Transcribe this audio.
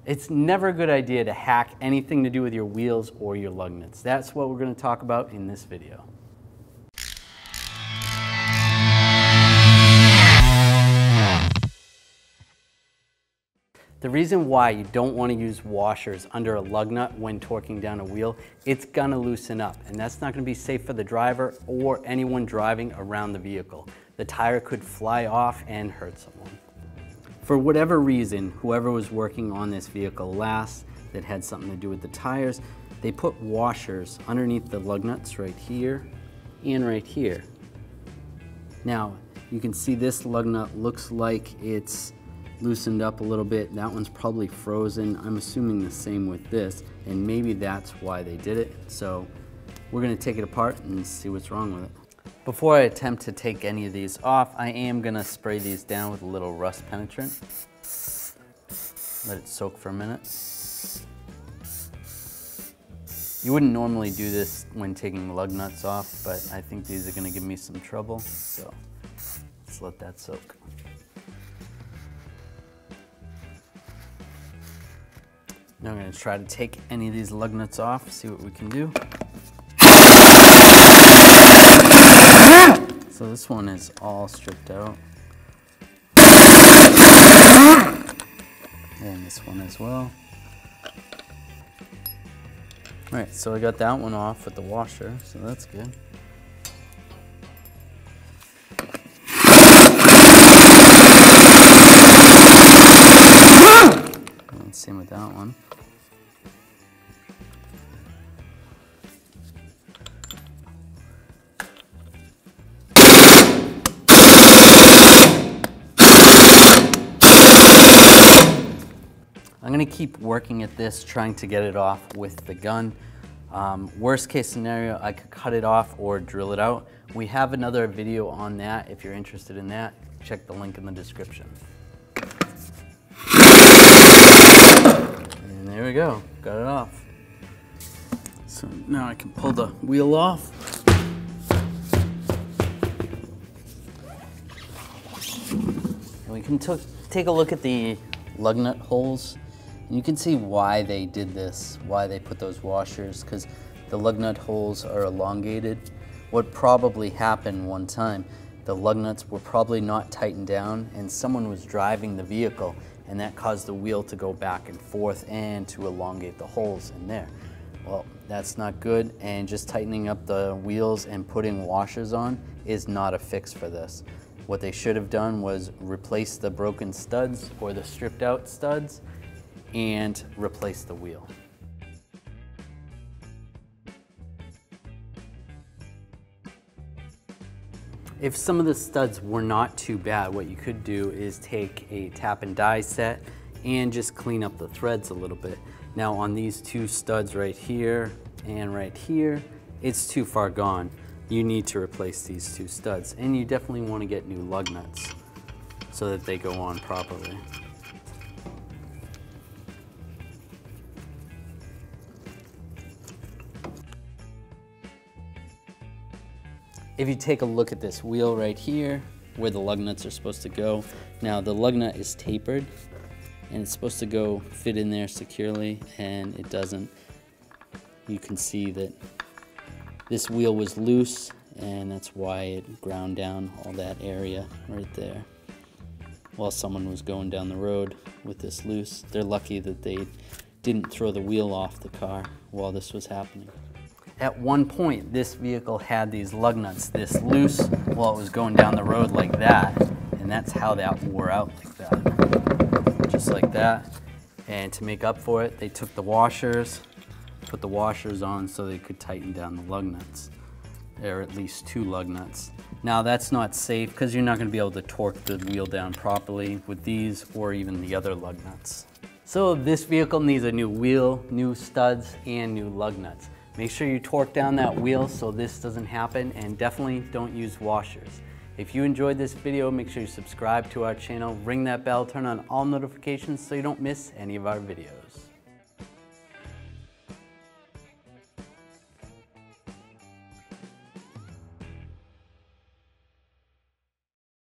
It's never a good idea to hack anything to do with your wheels or your lug nuts. That's what we're going to talk about in this video. The reason why you don't want to use washers under a lug nut when torquing down a wheel, it's going to loosen up, and that's not going to be safe for the driver or anyone driving around the vehicle. The tire could fly off and hurt someone. For whatever reason, whoever was working on this vehicle last that had something to do with the tires, they put washers underneath the lug nuts right here and right here. Now, you can see this lug nut looks like it's loosened up a little bit. That one's probably frozen. I'm assuming the same with this, and maybe that's why they did it. So we're gonna take it apart and see what's wrong with it. Before I attempt to take any of these off, I am gonna spray these down with a little rust penetrant. Let it soak for a minute. You wouldn't normally do this when taking lug nuts off, but I think these are gonna give me some trouble, so let's let that soak. Now I'm going to try to take any of these lug nuts off, see what we can do. So this one is all stripped out. And this one as well. Alright, so I got that one off with the washer, so that's good. And same with that one. I'm going to keep working at this, trying to get it off with the gun. Worst case scenario, I could cut it off or drill it out. We have another video on that. If you're interested in that, check the link in the description. And there we go, got it off. So now I can pull the wheel off. And we can take a look at the lug nut holes. And you can see why they did this, why they put those washers, because the lug nut holes are elongated. What probably happened one time, the lug nuts were probably not tightened down and someone was driving the vehicle, and that caused the wheel to go back and forth and to elongate the holes in there. Well, that's not good, and just tightening up the wheels and putting washers on is not a fix for this. What they should have done was replace the broken studs or the stripped out studs and replace the wheel. If some of the studs were not too bad, what you could do is take a tap and die set and just clean up the threads a little bit. Now on these two studs right here and right here, it's too far gone. You need to replace these two studs, and you definitely want to get new lug nuts so that they go on properly. If you take a look at this wheel right here, where the lug nuts are supposed to go, now the lug nut is tapered and it's supposed to go fit in there securely, and it doesn't. You can see that this wheel was loose, and that's why it ground down all that area right there while someone was going down the road with this loose. They're lucky that they didn't throw the wheel off the car while this was happening. At one point, this vehicle had these lug nuts this loose while it was going down the road like that, and that's how that wore out like that, just like that. And to make up for it, they took the washers, put the washers on so they could tighten down the lug nuts. There are at least two lug nuts. Now that's not safe because you're not going to be able to torque the wheel down properly with these or even the other lug nuts. So this vehicle needs a new wheel, new studs, and new lug nuts. Make sure you torque down that wheel so this doesn't happen, and definitely don't use washers. If you enjoyed this video, make sure you subscribe to our channel, ring that bell, turn on all notifications so you don't miss any of our videos.